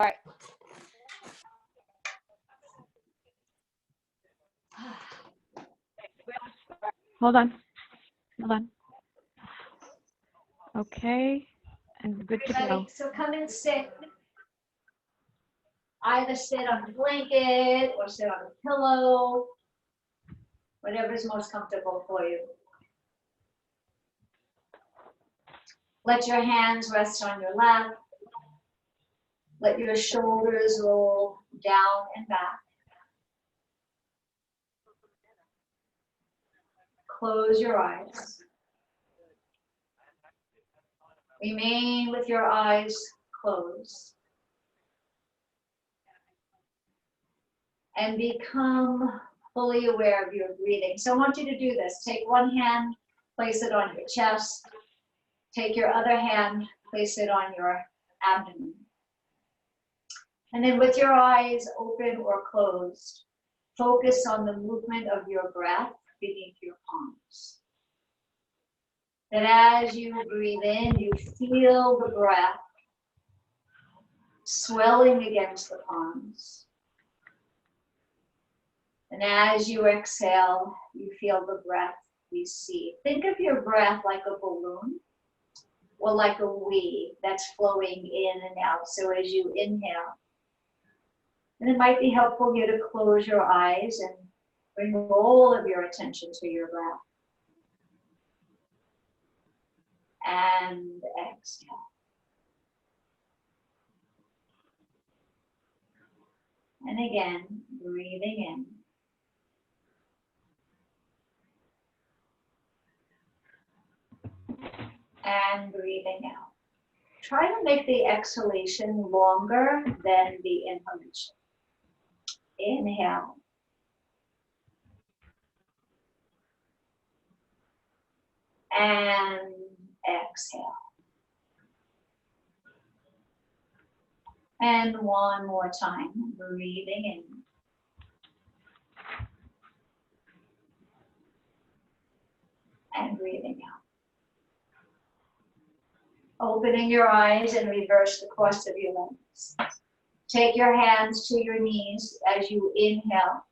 All right. Hold on. Hold on. Okay. And good to go. So come and sit. Either sit on a blanket or sit on a pillow. Whatever is most comfortable for you. Let your hands rest on your lap. Let your shoulders roll down and back. Close your eyes. Remain with your eyes closed. And become fully aware of your breathing. So I want you to do this. Take one hand, place it on your chest. Take your other hand, place it on your abdomen. And then with your eyes open or closed, focus on the movement of your breath beneath your palms. That as you breathe in, you feel the breath swelling against the palms. And as you exhale, you feel the breath recede. Think of your breath like a balloon or like a weave that's flowing in and out. So as you inhale, and it might be helpful here to close your eyes and bring all of your attention to your breath. And exhale. And again, breathing in. And breathing out. Try to make the exhalation longer than the inhalation. Inhale. And exhale. And one more time, breathing in. And breathing out. Opening your eyes and reverse the course of your legs. Take your hands to your knees as you inhale.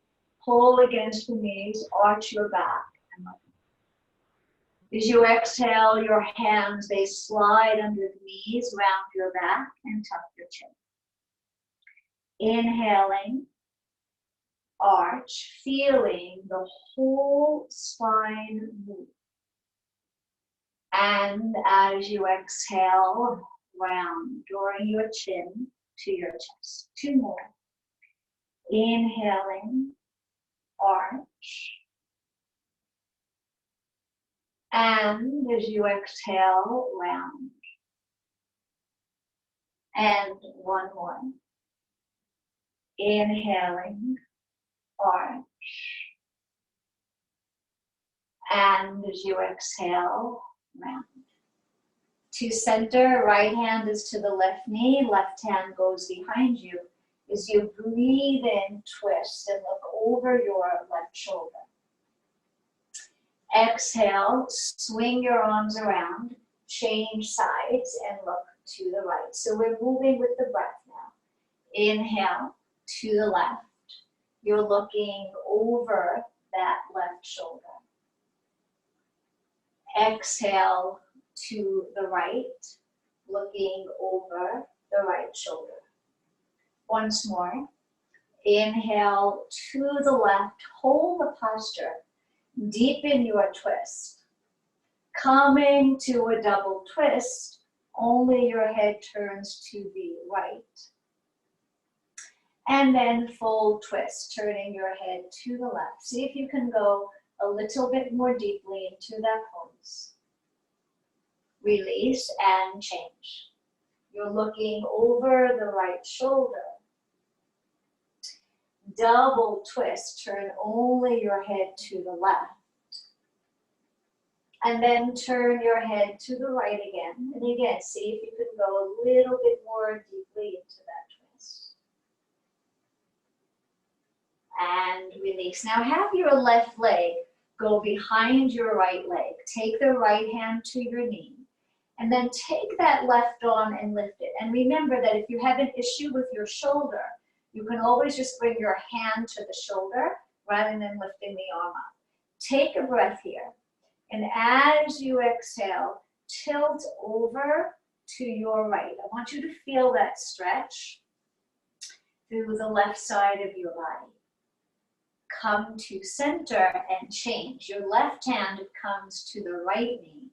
Pull against the knees, arch your back. As you exhale, your hands, they slide under the knees, round your back, and tuck your chin. Inhaling, arch, feeling the whole spine move. And as you exhale, round, drawing your chin to your chest. Two more. Inhaling, arch. And as you exhale, round. And one more. Inhaling, arch. And as you exhale, round. To center, right hand is to the left knee, left hand goes behind you. As you breathe in, twist and look over your left shoulder. Exhale, swing your arms around, change sides and look to the right. So we're moving with the breath now. Inhale to the left. You're looking over that left shoulder. Exhale to the right, looking over the right shoulder. Once more. Inhale to the left, hold the posture. Deepen your twist. Coming to a double twist, only your head turns to the right. And then full twist, turning your head to the left. See if you can go a little bit more deeply into that pose. Release and change. You're looking over the right shoulder. Double twist, turn only your head to the left. And then turn your head to the right again. And again, see if you can go a little bit more deeply into that twist. And release. Now have your left leg go behind your right leg. Take the right hand to your knee. And then take that left arm and lift it. And remember that if you have an issue with your shoulder, you can always just bring your hand to the shoulder rather than lifting the arm up. Take a breath here. And as you exhale, tilt over to your right. I want you to feel that stretch through the left side of your body. Come to center and change. Your left hand comes to the right knee.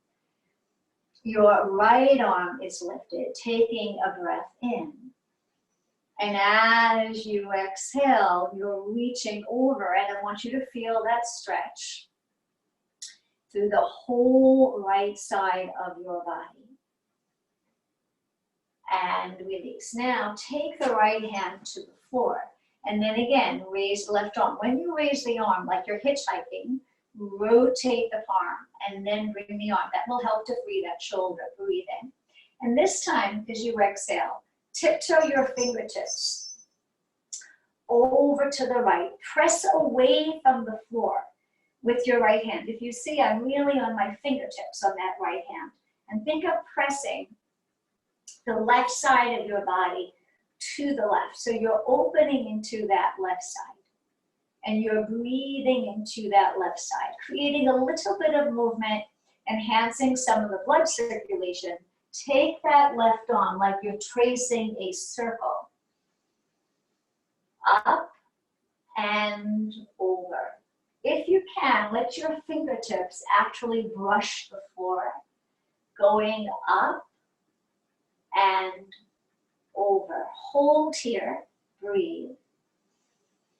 Your right arm is lifted, taking a breath in. And as you exhale, you're reaching over, and I want you to feel that stretch through the whole right side of your body. And release. Now, take the right hand to the floor. And then again, raise the left arm. When you raise the arm, like you're hitchhiking, rotate the palm and then bring the arm. That will help to free that shoulder. Breathe in. And this time, as you exhale, tiptoe your fingertips over to the right. Press away from the floor with your right hand. If you see, I'm really on my fingertips on that right hand. And think of pressing the left side of your body to the left. So you're opening into that left side. And you're breathing into that left side, creating a little bit of movement, enhancing some of the blood circulation. Take that left arm like you're tracing a circle. Up and over. If you can, let your fingertips actually brush the floor. Going up and over. Hold here, breathe.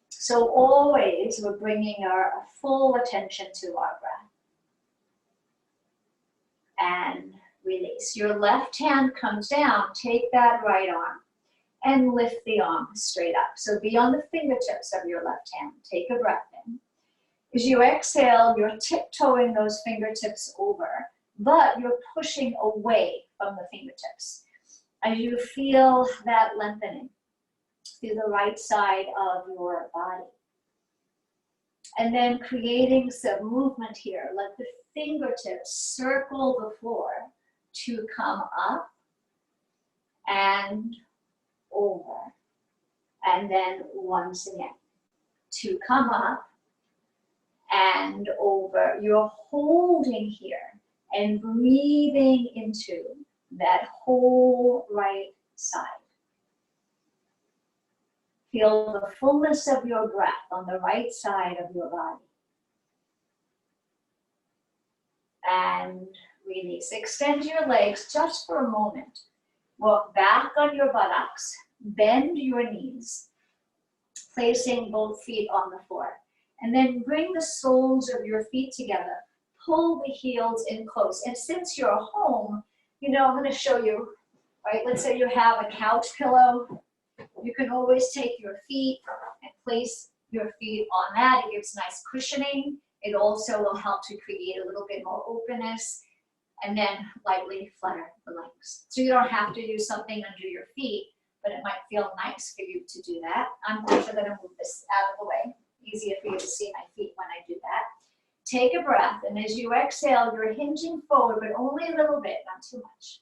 So always we're bringing our full attention to our breath. And release. Your left hand comes down, take that right arm and lift the arm straight up. So be on the fingertips of your left hand. Take a breath in. As you exhale, you're tiptoeing those fingertips over, but you're pushing away from the fingertips. As you feel that lengthening through the right side of your body. And then creating some movement here. Let the fingertips circle the floor to come up and over. And then once again, to come up and over. You're holding here and breathing into that whole right side. Feel the fullness of your breath on the right side of your body. And release. Extend your legs just for a moment. Walk back on your buttocks. Bend your knees, placing both feet on the floor. And then bring the soles of your feet together. Pull the heels in close. And since you're home, I'm going to show you, right? Let's say you have a couch pillow. You can always take your feet and place your feet on that. It gives nice cushioning. It also will help to create a little bit more openness. And then lightly flutter the legs. So you don't have to use something under your feet, but it might feel nice for you to do that. I'm also going to move this out of the way. Easier for you to see my feet when I do that. Take a breath, and as you exhale, you're hinging forward, but only a little bit, not too much.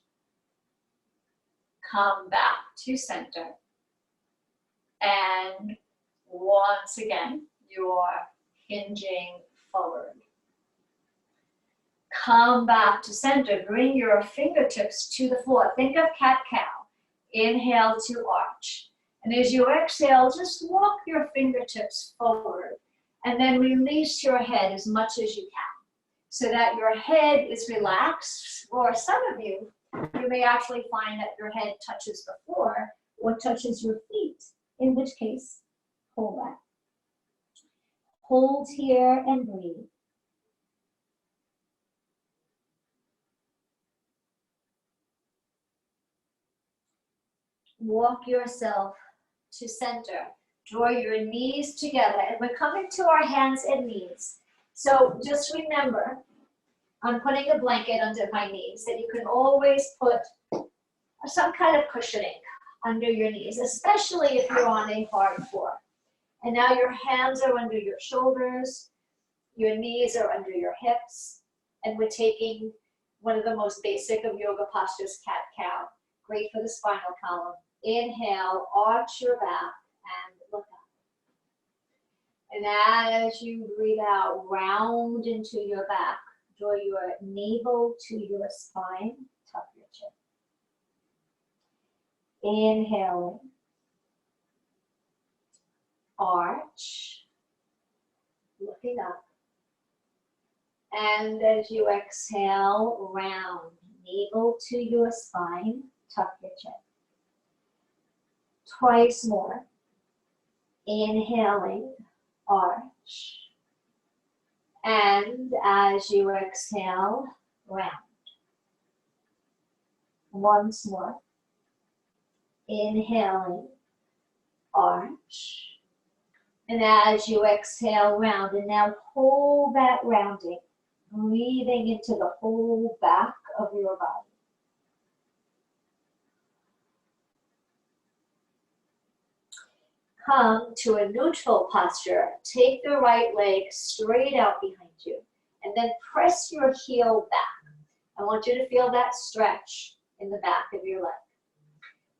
Come back to center. And once again, you're hinging forward. Come back to center. Bring your fingertips to the floor. Think of cat-cow. Inhale to arch. And as you exhale, just walk your fingertips forward. And then release your head as much as you can. So that your head is relaxed. Or some of you may actually find that your head touches the floor or touches your feet. In which case, hold that. Hold here and breathe. Walk yourself to center. Draw your knees together. And we're coming to our hands and knees. So just remember, I'm putting a blanket under my knees that you can always put some kind of cushioning under your knees, especially if you're on a hard floor. And now your hands are under your shoulders. Your knees are under your hips. And we're taking One of the most basic of yoga postures, cat-cow. Great for the spinal column. Inhale, arch your back and look up. And as you breathe out, round into your back. Draw your navel to your spine. Tuck your chin. Inhaling. Arch. Looking up. And as you exhale, round. Navel to your spine. Tuck your chin. Twice more. Inhaling. Arch. And as you exhale, round. Once more. Inhaling, arch. And as you exhale, round. And now hold that rounding, breathing into the whole back of your body. Come to a neutral posture. Take the right leg straight out behind you. And then press your heel back. I want you to feel that stretch in the back of your leg.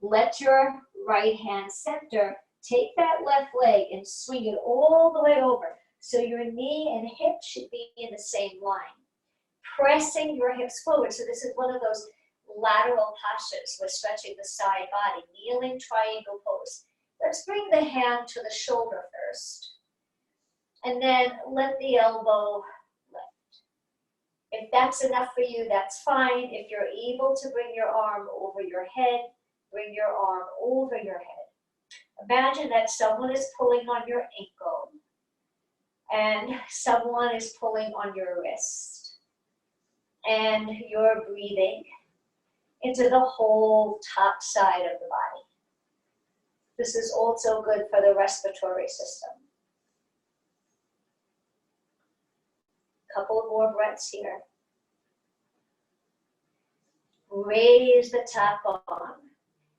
Let your right hand center. Take that left leg and swing it all the way over. So your knee and hip should be in the same line. Pressing your hips forward. So this is one of those lateral postures. We're stretching the side body. Kneeling triangle pose. Let's bring the hand to the shoulder first. And then let the elbow lift. If that's enough for you, that's fine. If you're able to bring your arm over your head, bring your arm over your head. Imagine that someone is pulling on your ankle and someone is pulling on your wrist. And you're breathing into the whole top side of the body. This is also good for the respiratory system. Couple of more breaths here. Raise the top arm,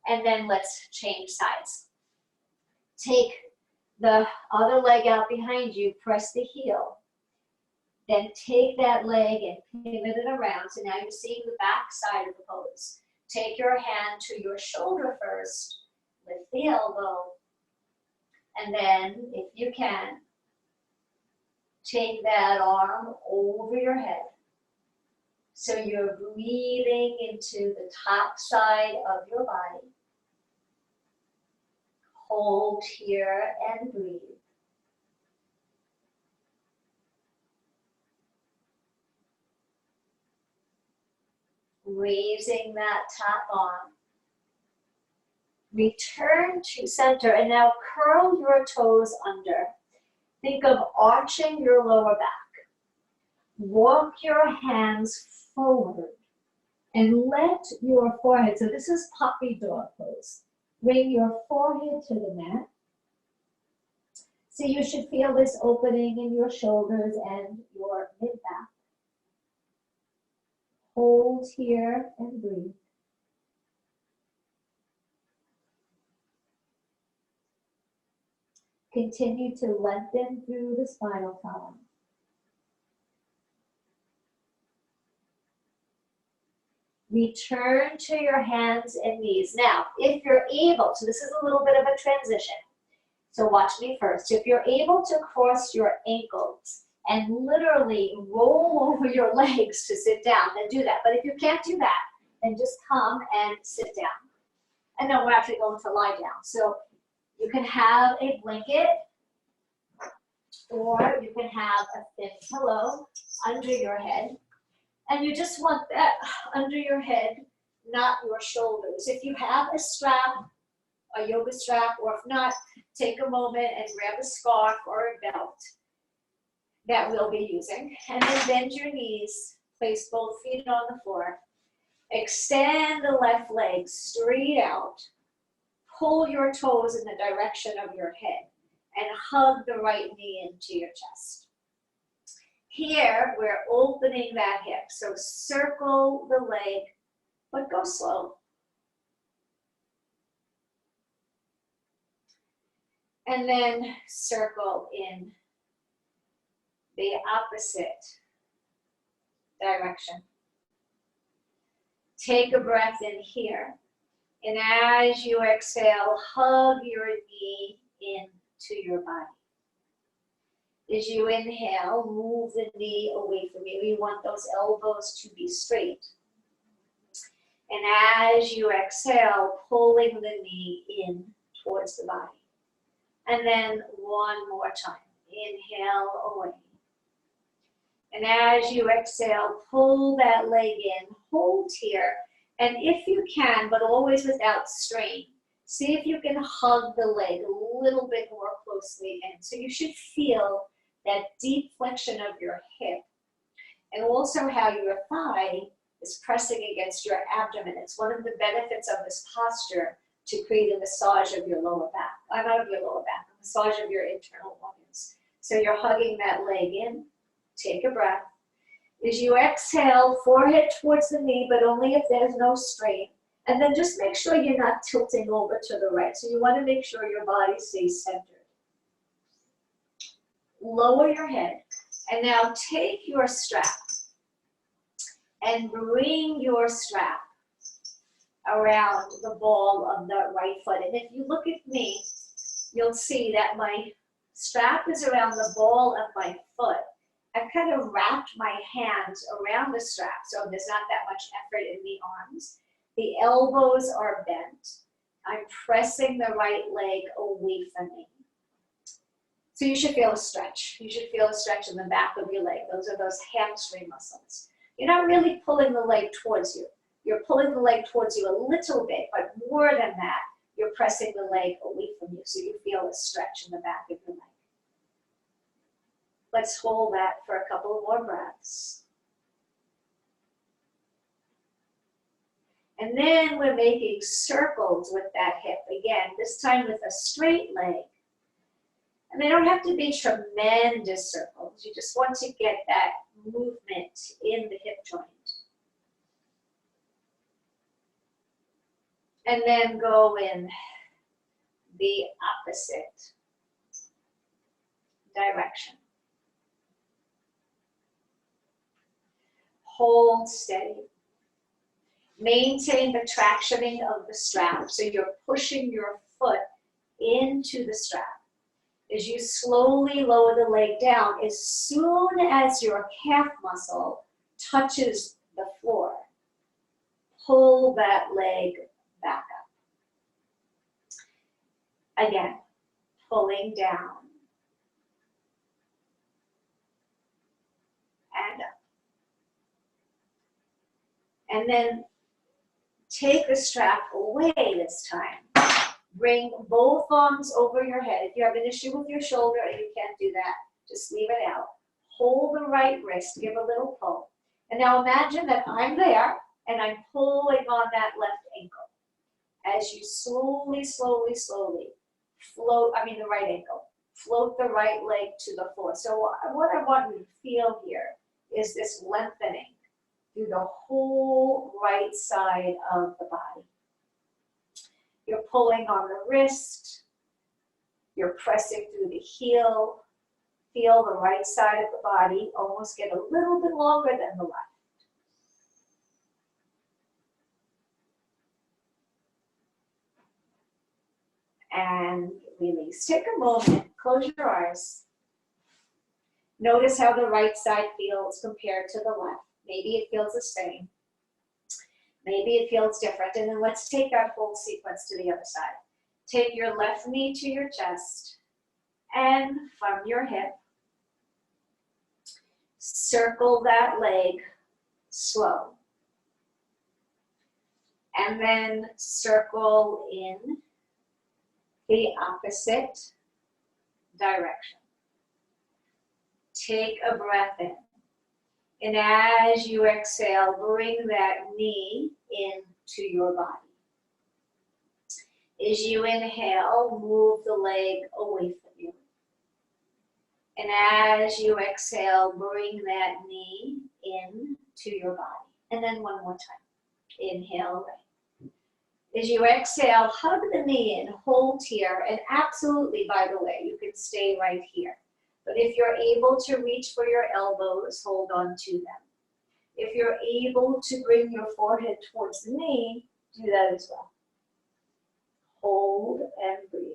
and then let's change sides. Take the other leg out behind you, press the heel. Then take that leg and pivot it around. So now you're seeing the back side of the pose. Take your hand to your shoulder first. Lift the elbow, and then, if you can, take that arm over your head. So you're breathing into the top side of your body. Hold here and breathe. Raising that top arm. Return to center and now curl your toes under. Think of arching your lower back. Walk your hands forward and let your forehead, so this is puppy dog pose. Bring your forehead to the mat. So you should feel this opening in your shoulders and your mid-back. Hold here and breathe. Continue to lengthen through the spinal column. Return to your hands and knees. Now, if you're able, so this is a little bit of a transition. So watch me first. If you're able to cross your ankles and literally roll over your legs to sit down, then do that. But if you can't do that, then just come and sit down. And then we're actually going to lie down. So you can have a blanket, or you can have a thin pillow under your head. And you just want that under your head, not your shoulders. If you have a strap, a yoga strap, or if not, take a moment and grab a scarf or a belt that we'll be using. And then bend your knees, place both feet on the floor. Extend the left leg straight out. Pull your toes in the direction of your head and hug the right knee into your chest. Here, we're opening that hip. So circle the leg, but go slow. And then circle in the opposite direction. Take a breath in here. And as you exhale, hug your knee into your body. As you inhale, move the knee away from you. You want those elbows to be straight. And as you exhale, pulling the knee in towards the body. And then one more time. Inhale away. And as you exhale, pull that leg in, hold here. And if you can, but always without strain, see if you can hug the leg a little bit more closely in. So you should feel that deep flexion of your hip. And also how your thigh is pressing against your abdomen. It's one of the benefits of this posture to create a massage of your lower back. Not of your lower back, a massage of your internal organs. So you're hugging that leg in. Take a breath. As you exhale, forehead towards the knee, but only if there's no strain. And then just make sure you're not tilting over to the right. So you want to make sure your body stays centered. Lower your head. And now take your strap and bring your strap around the ball of the right foot. And if you look at me, you'll see that my strap is around the ball of my foot. I've kind of wrapped my hands around the strap, so there's not that much effort in the arms. The elbows are bent. I'm pressing the right leg away from me. So you should feel a stretch. You should feel a stretch in the back of your leg. Those are those hamstring muscles. You're not really pulling the leg towards you. You're pulling the leg towards you a little bit, but more than that, you're pressing the leg away from you, so you feel a stretch in the back of your leg. Let's hold that for a couple of more breaths. And then we're making circles with that hip. Again, this time with a straight leg. And they don't have to be tremendous circles. You just want to get that movement in the hip joint. And then go in the opposite direction. Hold steady. Maintain the tractioning of the strap. So you're pushing your foot into the strap. As you slowly lower the leg down, as soon as your calf muscle touches the floor, pull that leg back up. Again, pulling down and up. And then take the strap away this time. Bring both arms over your head. If you have an issue with your shoulder and you can't do that, just leave it out. Hold the right wrist, give a little pull. And now imagine that I'm there and I'm pulling on that left ankle. As you slowly, slowly, slowly float, the right ankle, float the right leg to the floor. So what I want you to feel here is this lengthening through the whole right side of the body. You're pulling on the wrist, you're pressing through the heel, feel the right side of the body almost get a little bit longer than the left. And release. Take a moment, close your eyes. Notice how the right side feels compared to the left. Maybe it feels the same. Maybe it feels different. And then let's take that whole sequence to the other side. Take your left knee to your chest and from your hip, circle that leg slow. And then circle in the opposite direction. Take a breath in. And as you exhale, bring that knee into your body. As you inhale, move the leg away from you. And as you exhale, bring that knee into your body. And then one more time. Inhale away. As you exhale, hug the knee in, hold here. And absolutely, by the way, you can stay right here. But if you're able to reach for your elbows, hold on to them. If you're able to bring your forehead towards the knee, do that as well. Hold and breathe.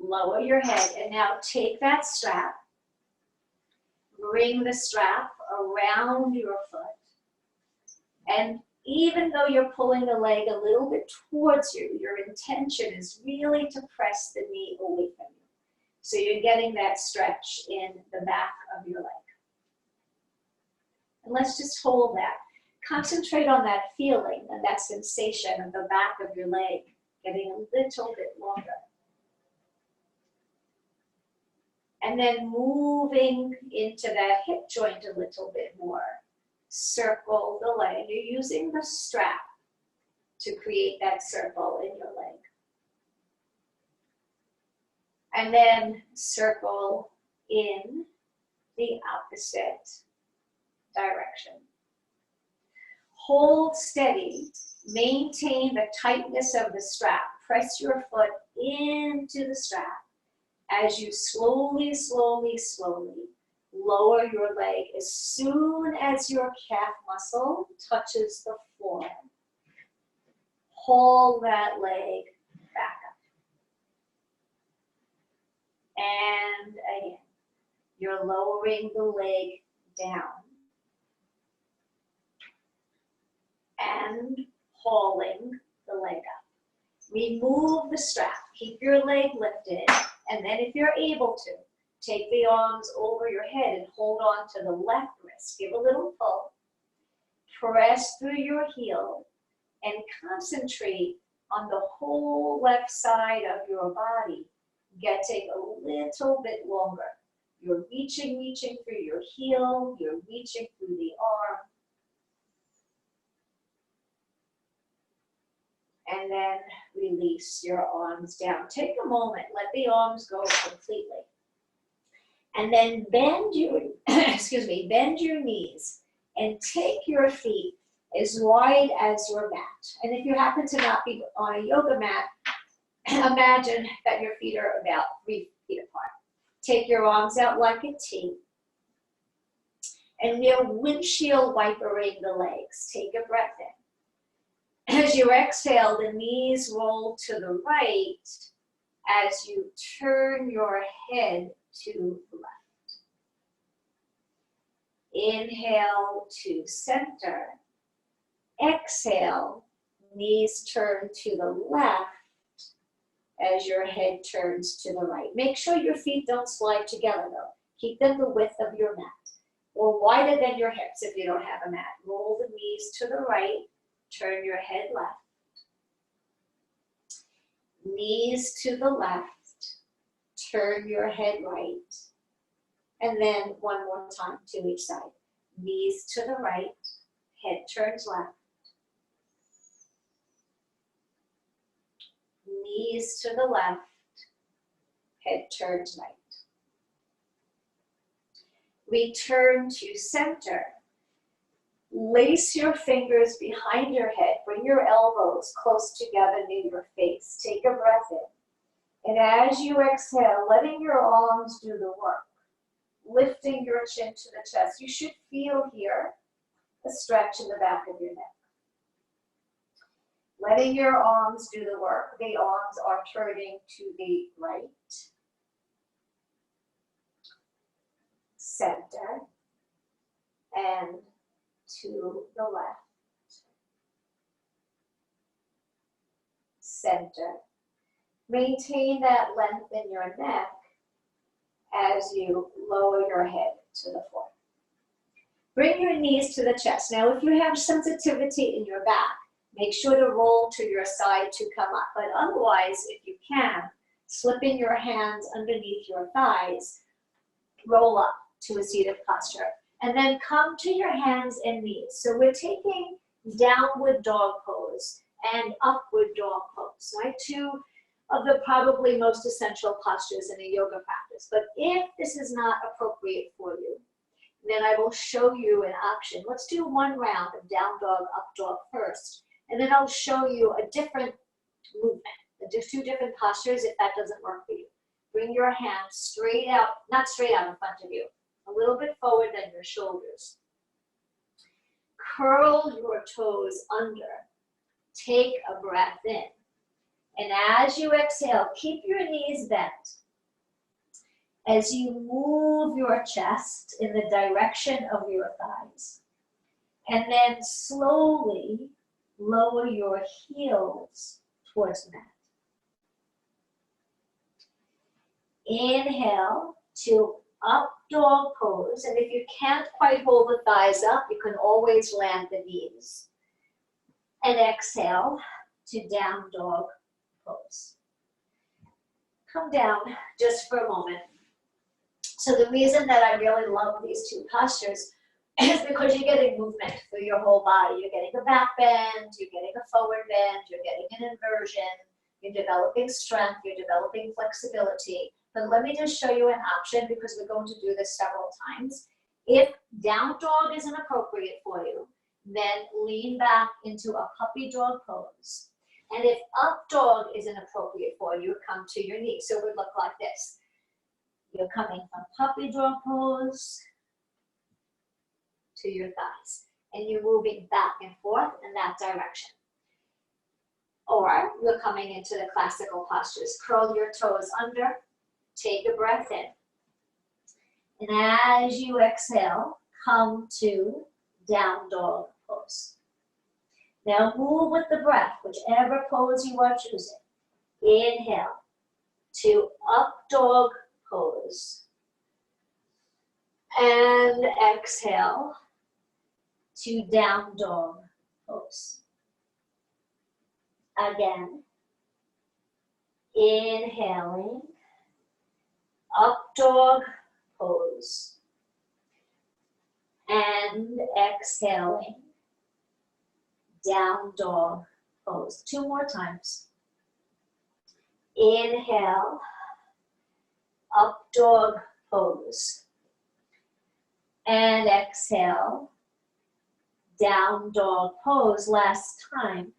Lower your head, and now take that strap, bring the strap around your foot, and even though you're pulling the leg a little bit towards you, your intention is really to press the knee away from you. So you're getting that stretch in the back of your leg. And let's just hold that. Concentrate on that feeling and that sensation of the back of your leg getting a little bit longer. And then moving into that hip joint a little bit more. Circle the leg. You're using the strap to create that circle in your leg. And then circle in the opposite direction. Hold steady. Maintain the tightness of the strap. Press your foot into the strap as you slowly, slowly, slowly lower your leg as soon as your calf muscle touches the floor. Pull that leg back up. And again, you're lowering the leg down. And pulling the leg up. Remove the strap. Keep your leg lifted. And then if you're able to, take the arms over your head and hold on to the left wrist. Give a little pull. Press through your heel and concentrate on the whole left side of your body getting a little bit longer. You're reaching through your heel. You're reaching through the arm. And then release your arms down. Take a moment. Let the arms go completely. And then bend your, bend your knees and take your feet as wide as your mat. And if you happen to not be on a yoga mat, imagine that your feet are about 3 feet apart. Take your arms out like a T. And you're windshield wipering the legs. Take a breath in. As you exhale, the knees roll to the right as you turn your head to the left. Inhale to center. Exhale, knees turn to the left as your head turns to the right. Make sure your feet don't slide together though. Keep them the width of your mat or wider than your hips if you don't have a mat. Roll the knees to the right, turn your head left. Knees to the left, turn your head right. And then one more time to each side. Knees to the right, head turns left. Knees to the left, head turns right. Return to center. Lace your fingers behind your head. Bring your elbows close together near your face. Take a breath in. And as you exhale, letting your arms do the work. Lifting your chin to the chest. You should feel here a stretch in the back of your neck. Letting your arms do the work. The arms are turning to the right. Center. And to the left. Center. Maintain that length in your neck as you lower your head to the floor. Bring your knees to the chest. Now, if you have sensitivity in your back, make sure to roll to your side to come up. But otherwise, if you can, slipping your hands underneath your thighs, roll up to a seated posture. And then come to your hands and knees. So we're taking downward dog pose and upward dog pose, right? Two of the probably most essential postures in a yoga practice. But if this is not appropriate for you, then I will show you an option. Let's do one round of down dog, up dog first. And then I'll show you a different movement, two different postures if that doesn't work for you. bring your hands straight out, not straight out in front of you, a little bit forward than your shoulders. Curl your toes under. Take a breath in. And as you exhale, keep your knees bent. As you move your chest in the direction of your thighs. And then slowly lower your heels towards the mat. Inhale to up dog pose. And if you can't quite hold the thighs up, you can always land the knees. And exhale to down dog pose. Come down just for a moment. So the reason that I really love these two postures is because you're getting movement through your whole body. You're getting a back bend, you're getting a forward bend, you're getting an inversion, you're developing strength, you're developing flexibility. But let me just show you an option because we're going to do this several times. If down dog isn't appropriate for you, then lean back into a puppy dog pose. And if up dog isn't appropriate for you, come to your knees. So it would look like this. You're coming from puppy dog pose to your thighs. And you're moving back and forth in that direction. Or you're coming into the classical postures. Curl your toes under. Take a breath in. And as you exhale, come to down dog pose. Now move with the breath, whichever pose you are choosing. Inhale to up dog pose. And exhale to down dog pose. Again, inhaling, up dog pose. And exhaling, down dog pose. 2 more times. Inhale, up dog pose. And exhale, down dog pose. Last time.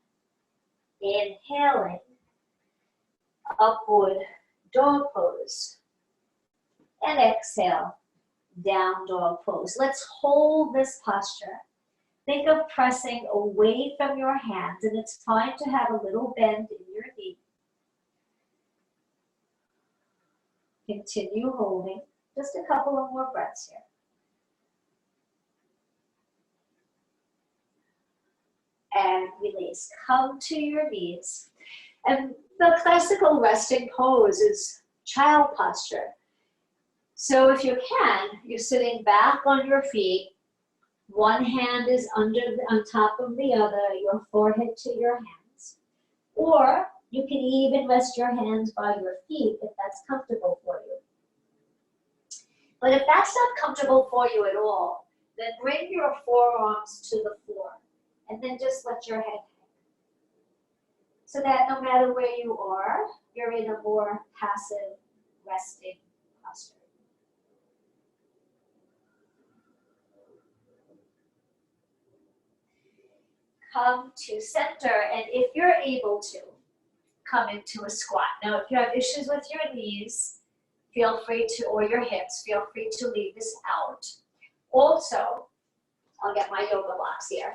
Inhaling, upward dog pose. And exhale, down dog pose. Let's hold this posture. Think of pressing away from your hands, and it's fine to have a little bend in your knee. Continue holding. Just a couple of more breaths here. And release. Come to your knees. And the classical resting pose is child posture. So if you can, you're sitting back on your feet. One hand is on top of the other, your forehead to your hands. Or you can even rest your hands by your feet if that's comfortable for you. But if that's not comfortable for you at all, then bring your forearms to the floor and then just let your head hang. So that no matter where you are, you're in a more passive, resting posture. Come to center, and if you're able to, come into a squat. Now, if you have issues with your knees, feel free to, or your hips, feel free to leave this out. Also, I'll get my yoga blocks here.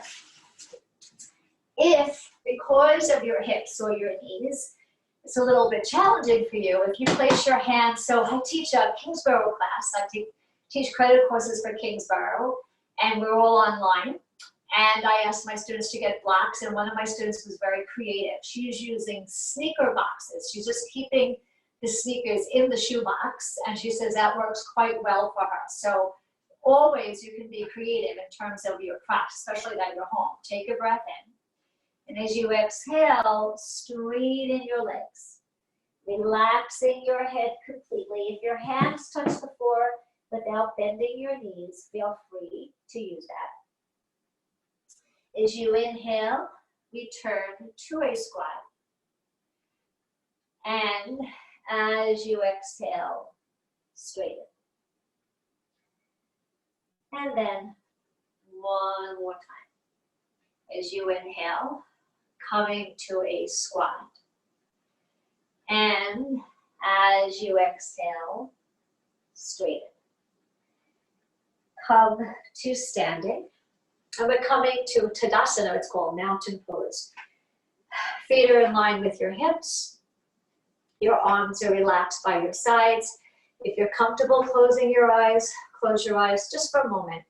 If, because of your hips or your knees, it's a little bit challenging for you, if you place your hands, so I teach a Kingsborough class, I teach credit courses for Kingsborough, and we're all online. And I asked my students to get blocks, and one of my students was very creative. She's using sneaker boxes. She's just keeping the sneakers in the shoe box, and she says that works quite well for her. So always you can be creative in terms of your craft, especially at your home. Take a breath in. And as you exhale, straighten your legs, relaxing your head completely. If your hands touch the floor without bending your knees, feel free to use that. As you inhale, return to a squat. And as you exhale, straighten. And then one more time. As you inhale, coming to a squat. And As you exhale, straighten. Come to standing. And we're coming to Tadasana, it's called mountain pose. Feet are in line with your hips. Your arms are relaxed by your sides. If you're comfortable closing your eyes, close your eyes just for a moment,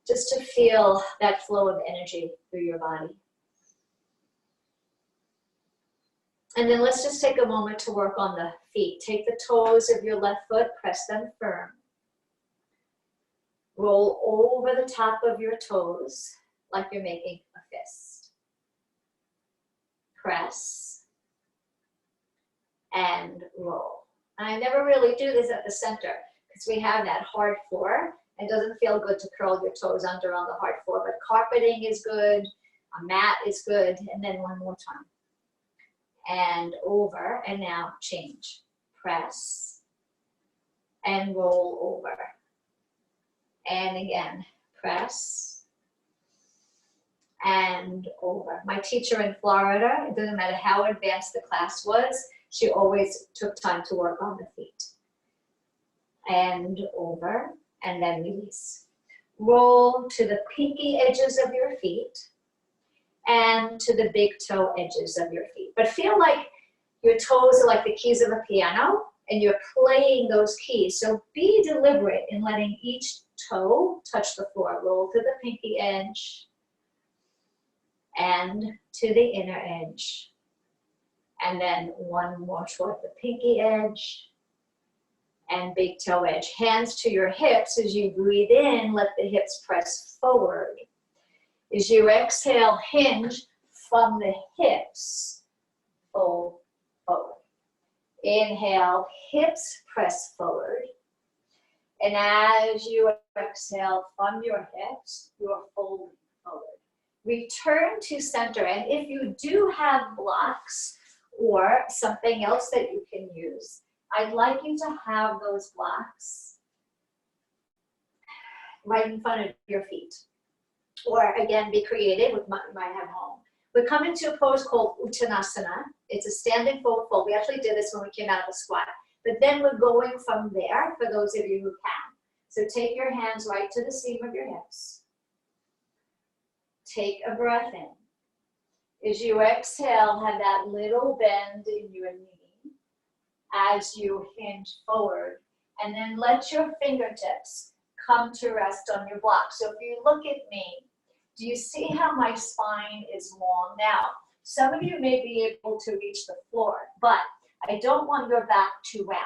just to feel that flow of energy through your body. And then let's just take a moment to work on the feet. Take the toes of your left foot, press them firm. Roll over the top of your toes like you're making a fist. Press and roll. And I never really do this at the center because we have that hard floor. It doesn't feel good to curl your toes under on the hard floor, but carpeting is good, a mat is good, and then one more time. And over, and now change. Press and roll over. And again, press and over. My teacher in Florida, it doesn't matter how advanced the class was, she always took time to work on the feet. And over, and then release. Roll to the pinky edges of your feet and to the big toe edges of your feet. But feel like your toes are like the keys of a piano and you're playing those keys. So be deliberate in letting each toe touch the floor. Roll to the pinky edge and to the inner edge. And then one more toward the pinky edge and big toe edge. Hands to your hips. As you breathe in, let the hips press forward. As you exhale, hinge from the hips, fold forward. Inhale, hips press forward. And as you exhale from your hips, you are folding forward. Return to center. And if you do have blocks or something else that you can use, I'd like you to have those blocks right in front of your feet. Or again, be creative with what you might have home. We're coming to a pose called Uttanasana. It's a standing forward fold. We actually did this when we came out of the squat. But then we're going from there for those of you who can. So take your hands right to the seam of your hips. Take a breath in. As you exhale, have that little bend in your knee as you hinge forward. And then let your fingertips come to rest on your block. So if you look at me, do you see how my spine is long? Now, some of you may be able to reach the floor, but I don't want your back to round.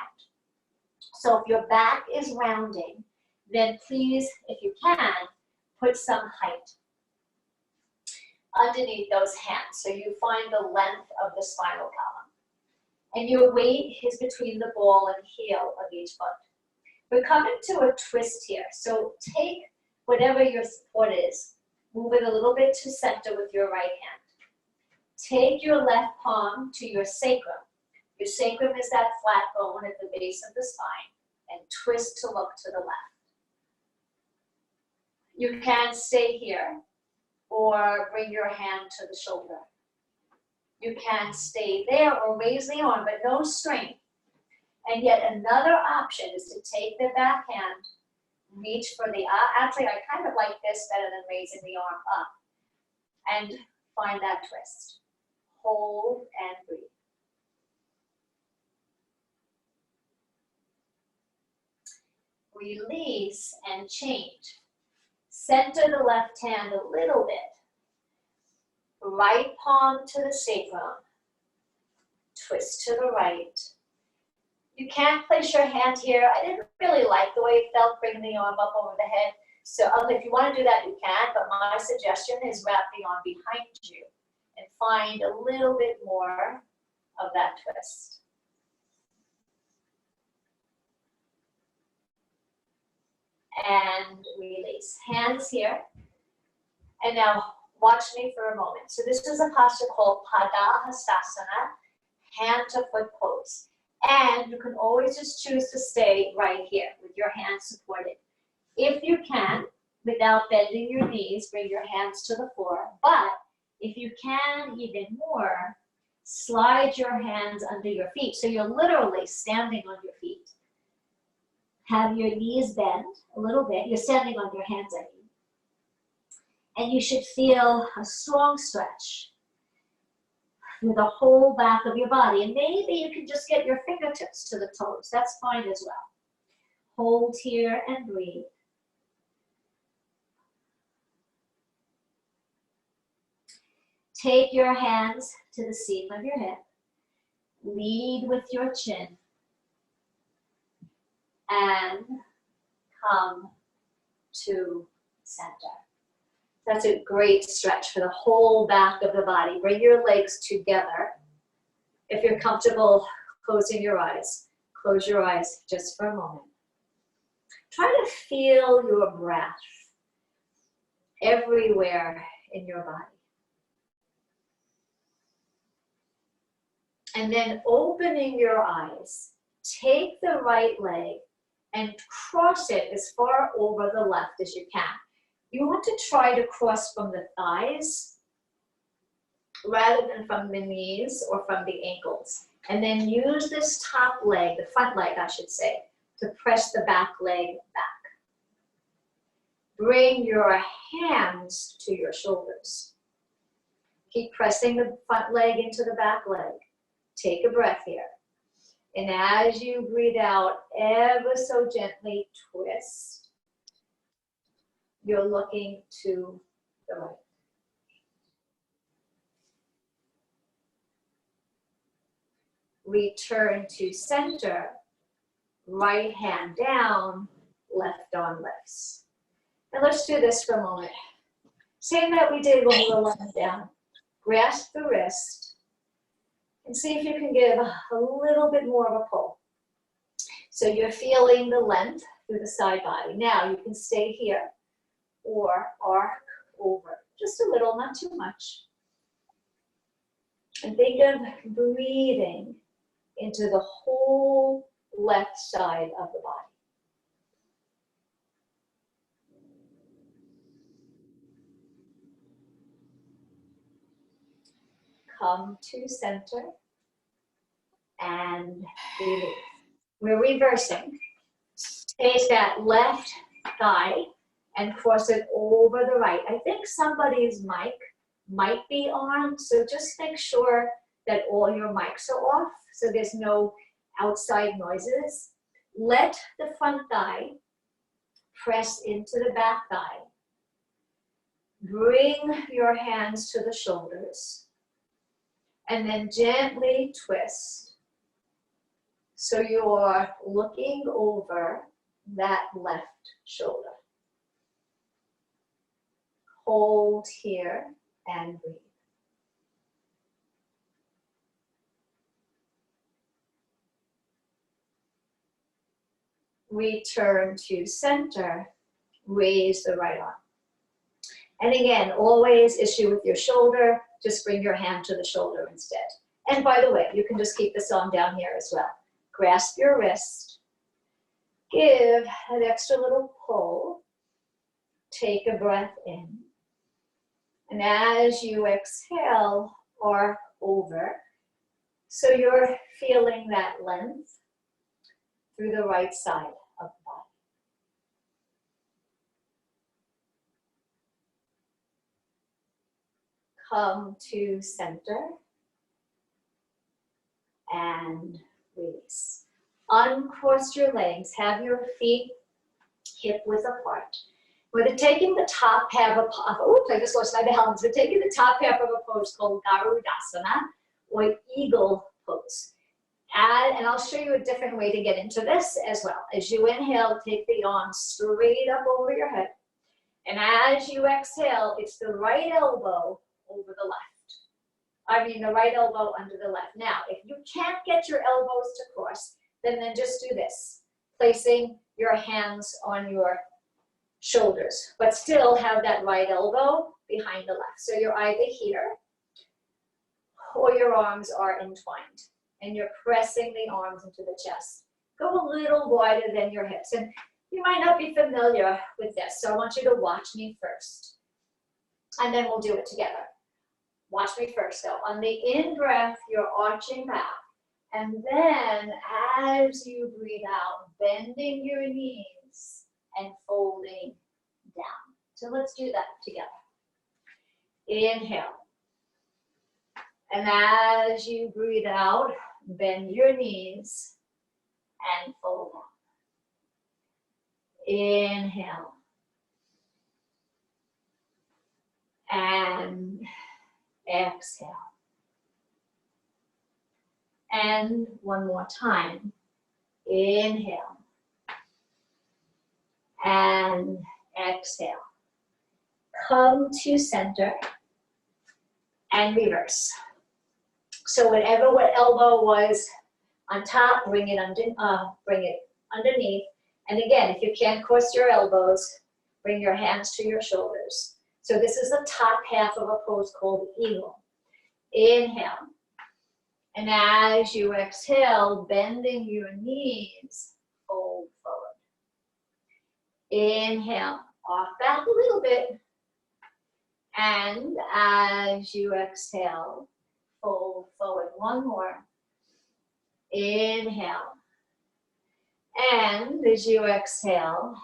So if your back is rounding, then please, if you can, put some height underneath those hands so you find the length of the spinal column. And your weight is between the ball and heel of each foot. We're coming to a twist here. So take whatever your support is, move it a little bit to center with your right hand. Take your left palm to your sacrum. Your sacrum is that flat bone at the base of the spine, and twist to look to the left. You can stay here or bring your hand to the shoulder. You can stay there or raise the arm, but no strain. And yet another option is to take the back hand, reach for the, actually I kind of like this better than raising the arm up. And find that twist. Hold and breathe. Release and change. Center the left hand a little bit. Right palm to the sacrum. Twist to the right. You can place your hand here. I didn't really like the way it felt bringing the arm up over the head. So if you want to do that, you can. But my suggestion is wrap the arm behind you and find a little bit more of that twist. And release. Hands here. And now watch me for a moment. So this is a posture called Padahastasana, hand to foot pose. And you can always just choose to stay right here with your hands supported. If you can, without bending your knees, bring your hands to the floor. But if you can even more, Slide your hands under your feet. So you're literally standing on your feet. Have your knees bend a little bit. You're standing on your hands, I mean. And you should feel a strong stretch through the whole back of your body. And maybe you can just get your fingertips to the toes. That's fine as well. Hold here and breathe. Take your hands to the seam of your hip. Lead with your chin. And come to center. That's a great stretch for the whole back of the body. Bring your legs together. If you're comfortable closing your eyes, close your eyes just for a moment. Try to feel your breath everywhere in your body. And then opening your eyes, take the right leg and cross it as far over the left as you can. You want to try to cross from the thighs rather than from the knees or from the ankles. And then use this top leg, the front leg I should say, to press the back leg back. Bring your hands to your shoulders. Keep pressing the front leg into the back leg. Take a breath here. And as you breathe out, ever so gently twist. You're looking to the right. Return to center. Right hand down, left arm lifts. And let's do this for a moment. Same that we did when we were lying down. Grasp the wrist. And see if you can give a little bit more of a pull. So you're feeling the length through the side body. Now you can stay here or arc over. Just a little, not too much. And think of breathing into the whole left side of the body. Come to center and release. We're reversing. Take that left thigh and cross it over the right. I think somebody's mic might be on, so just make sure that all your mics are off so there's no outside noises. Let the front thigh press into the back thigh. Bring your hands to the shoulders. And then gently twist. So you're looking over that left shoulder. Hold here and breathe. Return to center. Raise the right arm. And again, always issue with your shoulder. Just bring your hand to the shoulder instead. And by the way, you can just keep this arm down here as well. Grasp your wrist. Give an extra little pull. Take a breath in. And as you exhale, arc over. So you're feeling that length through the right side of the body. Come to center and release. Uncross your legs. Have your feet hip width apart. We're taking the top half of, oops, I just lost my balance. We're taking the top half of a pose called Padahastasana, or eagle pose. And I'll show you a different way to get into this as well. As you inhale, take the arms straight up over your head. And as you exhale, it's the right elbow over the left. The right elbow under the left. Now, if you can't get your elbows to cross, then just do this, placing your hands on your shoulders, but still have that right elbow behind the left. So you're either here or your arms are entwined and you're pressing the arms into the chest. Go a little wider than your hips. And you might not be familiar with this, so I want you to watch me first. And then we'll do it together. Watch me first though. On the in-breath, you're arching back. And then as you breathe out, bending your knees and folding down. So let's do that together. Inhale. And as you breathe out, bend your knees and fold down. Inhale. And exhale. And one more time. Inhale. And exhale. Come to center and reverse. So what elbow was on top, bring it underneath. And again, if you can't cross your elbows, bring your hands to your shoulders. So this is the top half of a pose called eagle. Inhale. And as you exhale, bending your knees, fold forward. Inhale, off back a little bit. And as you exhale, fold forward. One more. Inhale. And as you exhale,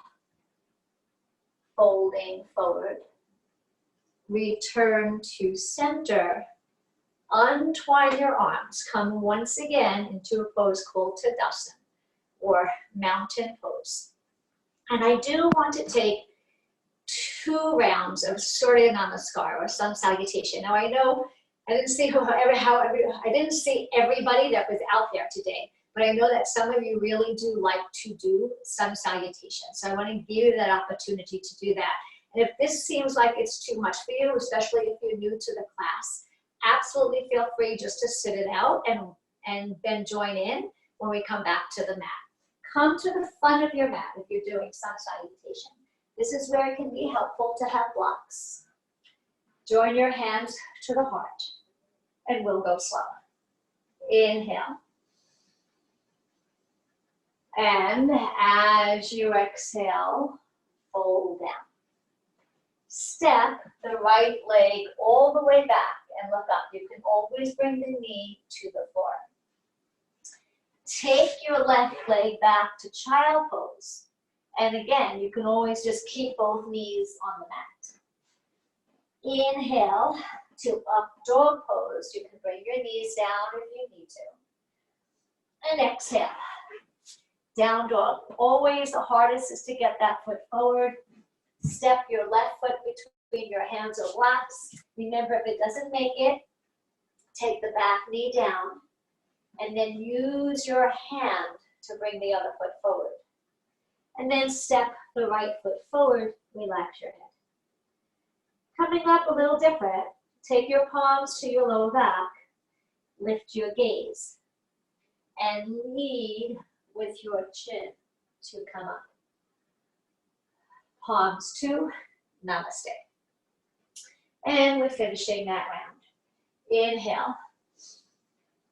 folding forward. Return to center. Untwine your arms. Come once again into a pose called Tadasana, or mountain pose. And I do want to take 2 rounds of Surya Namaskar, or sun salutation. Now I know I didn't see everybody that was out there today, but I know that some of you really do like to do sun salutation. So I want to give you that opportunity to do that. And if this seems like it's too much for you, especially if you're new to the class, absolutely feel free just to sit it out and then join in when we come back to the mat. Come to the front of your mat if you're doing sun salutation. This is where it can be helpful to have blocks. Join your hands to the heart, and we'll go slow. Inhale. And as you exhale, fold down. Step the right leg all the way back and look up. You can always bring the knee to the floor. Take your left leg back to child pose. And again, you can always just keep both knees on the mat. Inhale to up dog pose. You can bring your knees down if you need to. And exhale. Down dog. Always the hardest is to get that foot forward. Step your left foot between your hands or blocks. Remember, if it doesn't make it, take the back knee down and then use your hand to bring the other foot forward. And then step the right foot forward, relax your head. Coming up a little different, take your palms to your lower back, lift your gaze, and lead with your chin to come up. Palms to namaste. And we're finishing that round. Inhale,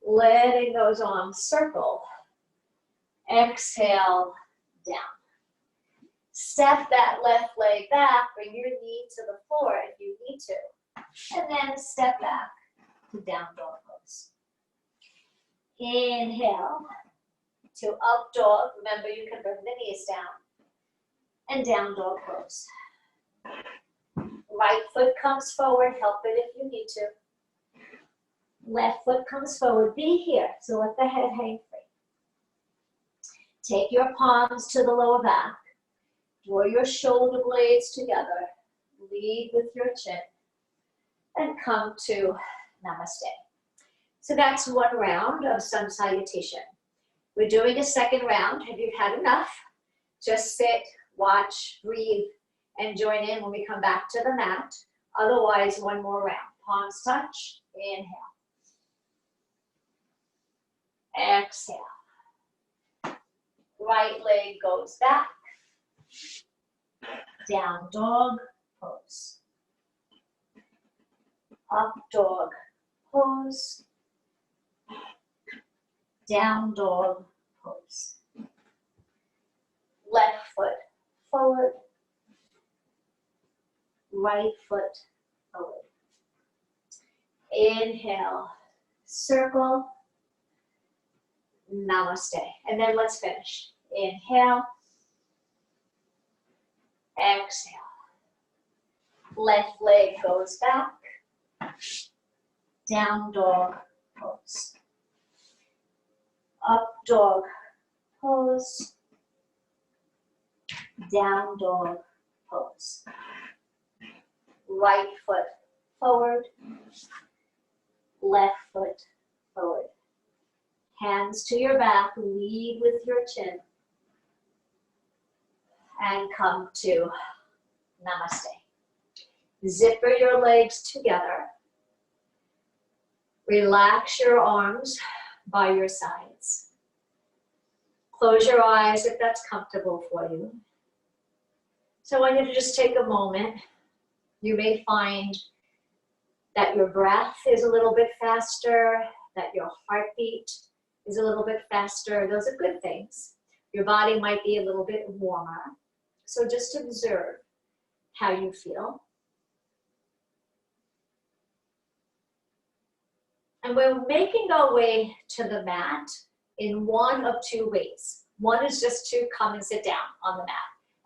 letting those arms circle. Exhale, down. Step that left leg back, bring your knee to the floor if you need to. And then step back to down dog pose. Inhale to up dog. Remember, you can bring the knees down. And down dog pose. Right foot comes forward, help it if you need to. Left foot comes forward, be here, so let the head hang free. Take your palms to the lower back. Draw your shoulder blades together. Lead with your chin. And come to namaste. So that's one round of sun salutation. We're doing a second round. Have you had enough? Just sit, watch, breathe, and join in when we come back to the mat. Otherwise, one more round. Palms touch. Inhale. Exhale. Right leg goes back. Down dog pose. Up dog pose. Down dog pose. Left foot forward. Right foot forward. Inhale, circle, namaste. And then let's finish. Inhale, exhale. Left leg goes back. Down dog pose. Up dog pose. Down dog pose. Right foot forward. Left foot forward. Hands to your back, lead with your chin. And come to namaste. Zipper your legs together. Relax your arms by your sides. Close your eyes if that's comfortable for you. So I want you to just take a moment. You may find that your breath is a little bit faster, that your heartbeat is a little bit faster. Those are good things. Your body might be a little bit warmer. So just observe how you feel. And we're making our way to the mat in one of two ways. One is just to come and sit down on the mat.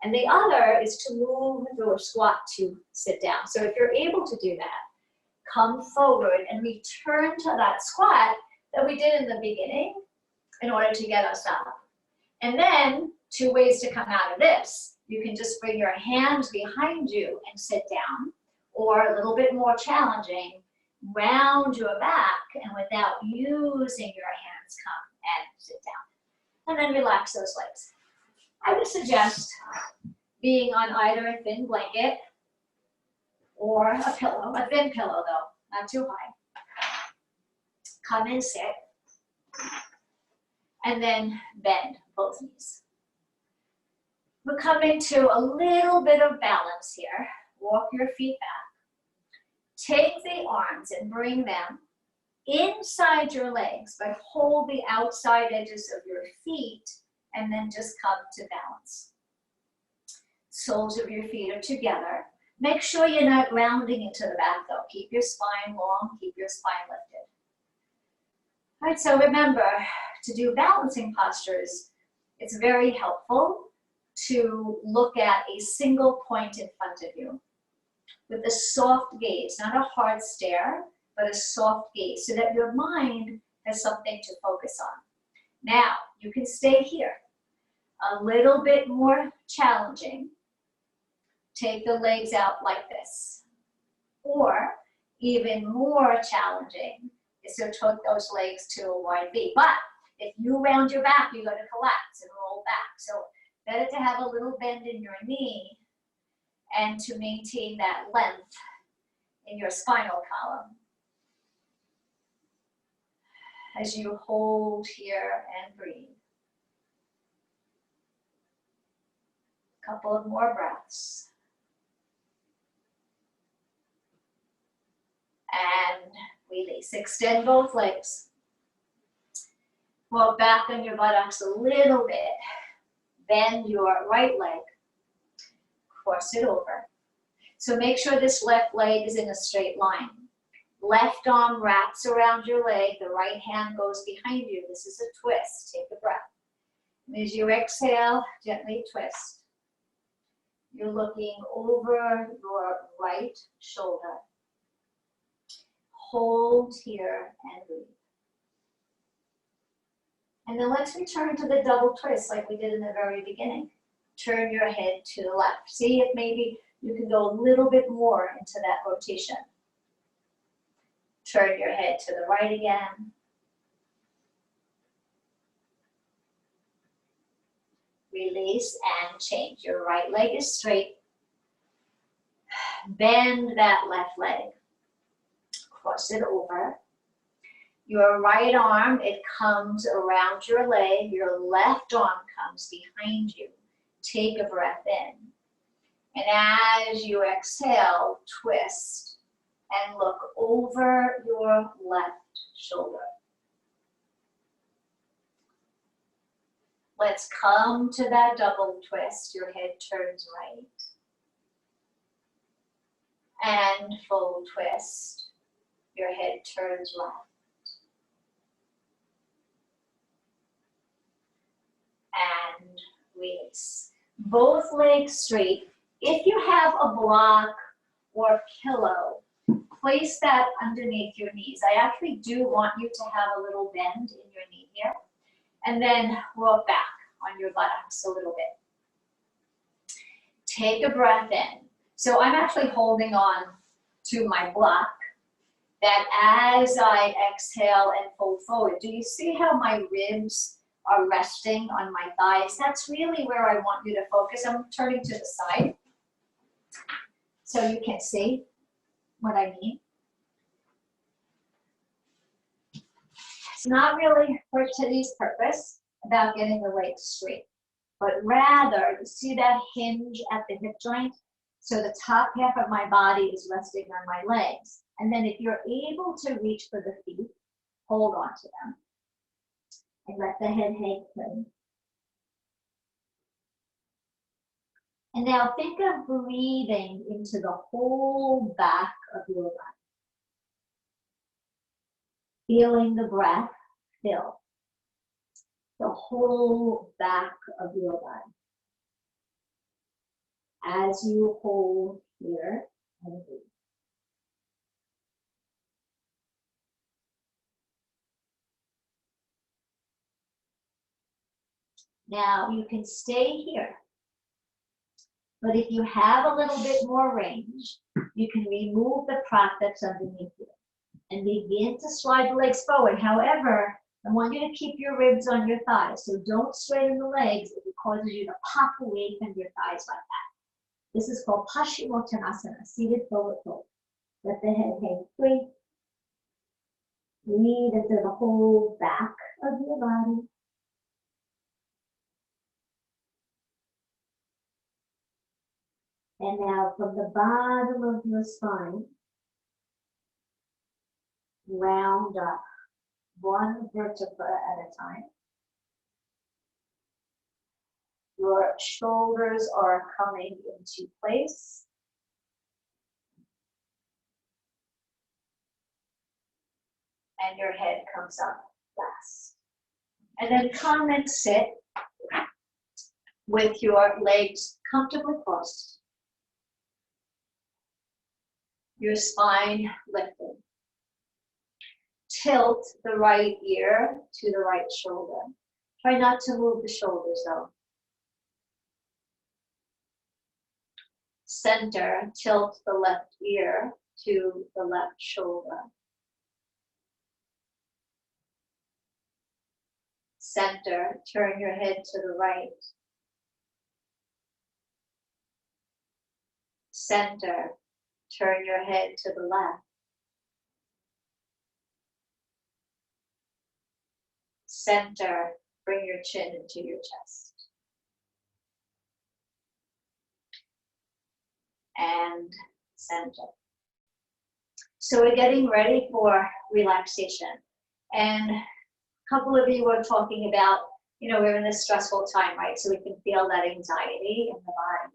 And the other is to move through a squat to sit down. So if you're able to do that, come forward and return to that squat that we did in the beginning in order to get us up. And then two ways to come out of this. You can just bring your hands behind you and sit down, or a little bit more challenging, round your back and without using your hands, come and sit down. And then relax those legs. I would suggest being on either a thin blanket or a pillow, a thin pillow though, not too high. Come and sit. And then bend both knees. We're coming to a little bit of balance here. Walk your feet back. Take the arms and bring them inside your legs, but hold the outside edges of your feet and then just come to balance. Soles of your feet are together. Make sure you're not rounding into the back though. Keep your spine long, keep your spine lifted. All right, so remember, to do balancing postures, it's very helpful to look at a single point in front of you with a soft gaze, not a hard stare, but a soft gaze, so that your mind has something to focus on. Now, you can stay here. A little bit more challenging. Take the legs out like this. Or, even more challenging, is to take those legs to a wide V. But, if you round your back, you're going to collapse and roll back. So, better to have a little bend in your knee and to maintain that length in your spinal column. As you hold here and breathe. A couple of more breaths. And release. Extend both legs. Walk back on your buttocks a little bit. Bend your right leg. Cross it over. So make sure this left leg is in a straight line. Left arm wraps around your leg. The right hand goes behind you. This is a twist. Take a breath. And as you exhale, gently twist. You're looking over your right shoulder. Hold here and breathe. And then let's return to the double twist like we did in the very beginning. Turn your head to the left. See if maybe you can go a little bit more into that rotation. Turn your head to the right again. Release and change. Your right leg is straight. Bend that left leg. Cross it over. Your right arm, it comes around your leg. Your left arm comes behind you. Take a breath in. And as you exhale, twist and look over your left shoulder. Let's come to that double twist. Your head turns right. And full twist. your head turns round. And release. Both legs straight. If you have a block or a pillow, place that underneath your knees. I actually do want you to have a little bend in your knee here. And then roll back on your buttocks a little bit. Take a breath in. So I'm actually holding on to my block, that as I exhale and fold forward, do you see how my ribs are resting on my thighs? That's really where I want you to focus. I'm turning to the side so you can see what I mean. It's not really for today's purpose about getting the legs straight, but rather, you see that hinge at the hip joint? So the top half of my body is resting on my legs. And then if you're able to reach for the feet, hold on to them. And let the head hang free. And now think of breathing into the whole back of your body. Feeling the breath fill the whole back of your body. As you hold here and breathe. Now you can stay here, but if you have a little bit more range, you can remove the prop that's underneath you and begin to slide the legs forward. However, I want you to keep your ribs on your thighs, so don't straighten the legs if it causes you to pop away from your thighs like that. This is called Paschimottanasana, seated forward fold. Let the head hang free. Breathe into the whole back of your body. And now from the bottom of your spine, round up one vertebra at a time. Your shoulders are coming into place. And your head comes up last. And then come and sit with your legs comfortably crossed. Your spine lifted. Tilt the right ear to the right shoulder. Try not to move the shoulders though. Center, tilt the left ear to the left shoulder. Center, turn your head to the right. Center, turn your head to the left. Center, bring your chin into your chest. And center. So we're getting ready for relaxation. And a couple of you were talking about, we're in this stressful time, right? So we can feel that anxiety in the body.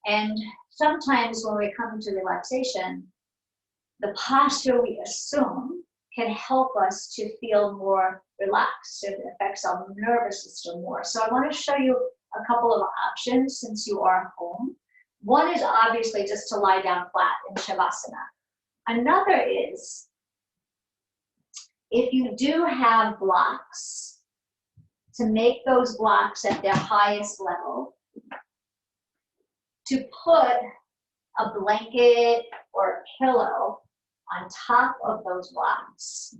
And sometimes when we come into relaxation, the posture we assume can help us to feel more relaxed. It affects our nervous system more. So I want to show you a couple of options since you are home. One is obviously just to lie down flat in Shavasana. Another is, if you do have blocks, to make those blocks at their highest level, to put a blanket or a pillow on top of those blocks.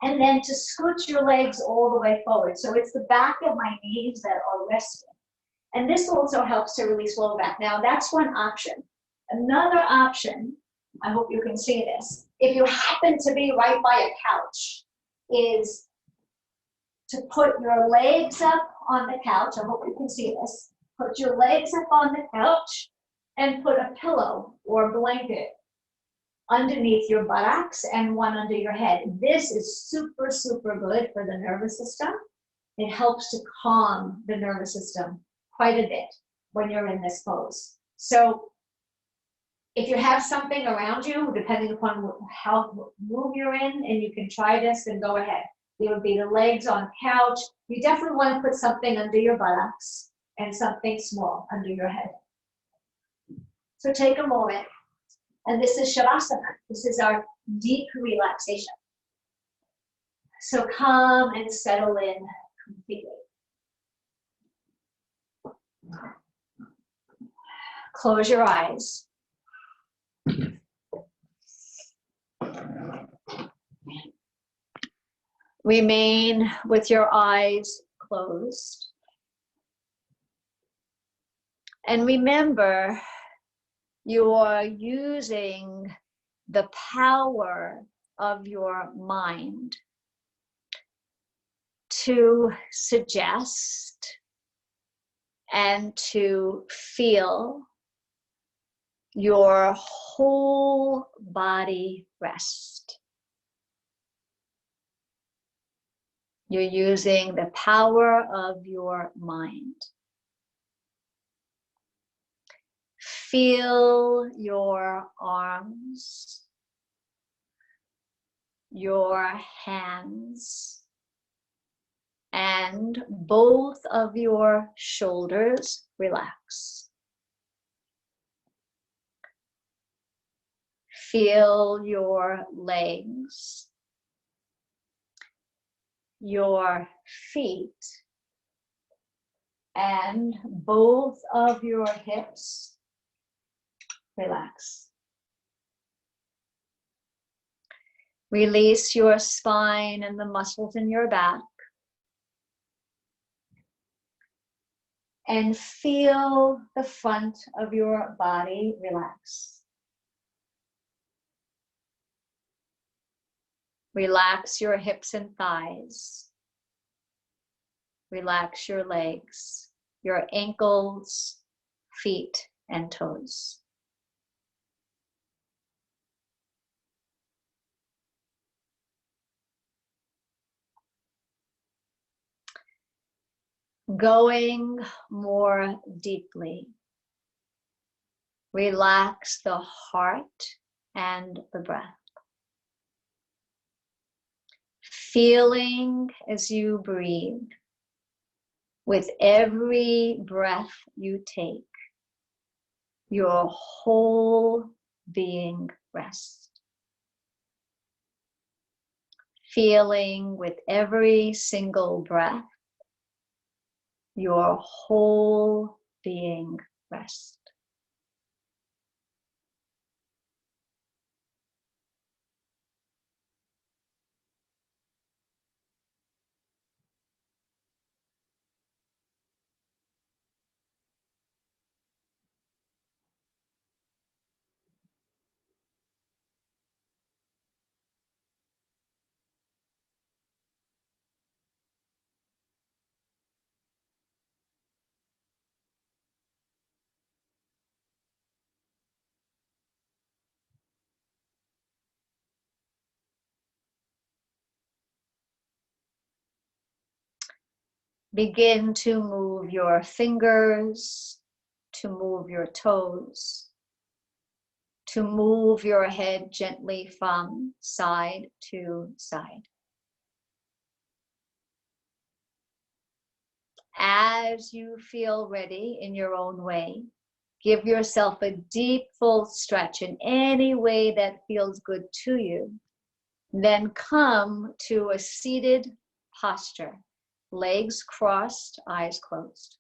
And then to scoot your legs all the way forward. So it's the back of my knees that are resting. And this also helps to release low back. Now that's one option. Another option, I hope you can see this, if you happen to be right by a couch, is to put your legs up on the couch. I hope you can see this. Put your legs up on the couch and put a pillow or blanket underneath your buttocks and one under your head. This is super, super good for the nervous system. It helps to calm the nervous system quite a bit when you're in this pose. So If you have something around you, depending upon how mood you're in, and you can try this, then go ahead. It would be the legs on the couch. You definitely want to put something under your buttocks and something small under your head. So take a moment. And this is Shavasana. This is our deep relaxation. So come and settle in completely. Close your eyes. Remain with your eyes closed. And remember, you are using the power of your mind to suggest and to feel your whole body rest. You're using the power of your mind. Feel your arms, your hands, and both of your shoulders relax. Feel your legs, your feet, and both of your hips relax. Release your spine and the muscles in your back. And feel the front of your body relax. Relax your hips and thighs. Relax your legs, your ankles, feet, and toes. Going more deeply. Relax the heart and the breath. Feeling as you breathe, with every breath you take, your whole being rests. Feeling with every single breath, your whole being rests. Begin to move your fingers, to move your toes, to move your head gently from side to side. As you feel ready in your own way, give yourself a deep, full stretch in any way that feels good to you. Then come to a seated posture, legs crossed, eyes closed.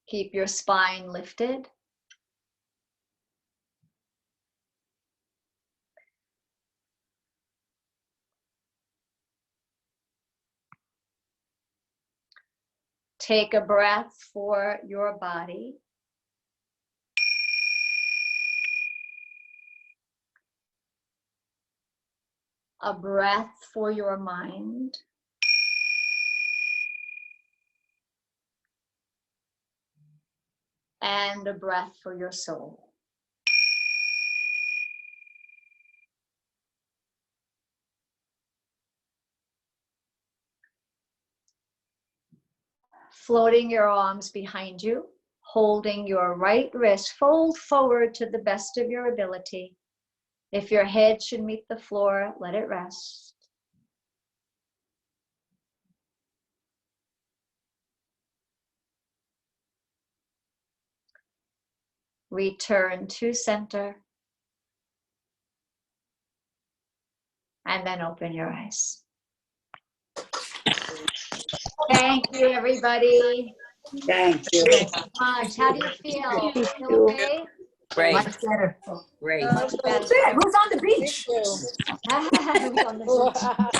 Keep your spine lifted. Take a breath for your body. A breath for your mind. And a breath for your soul. floating your arms behind you, holding your right wrist, fold forward to the best of your ability. If your head should meet the floor, let it rest. Return to center. And then open your eyes. Thank you, everybody. Thank you. Much. How do you feel? Feel okay? Great, Much better. great. Much better. That's it. Who's on the beach? Who's on the beach?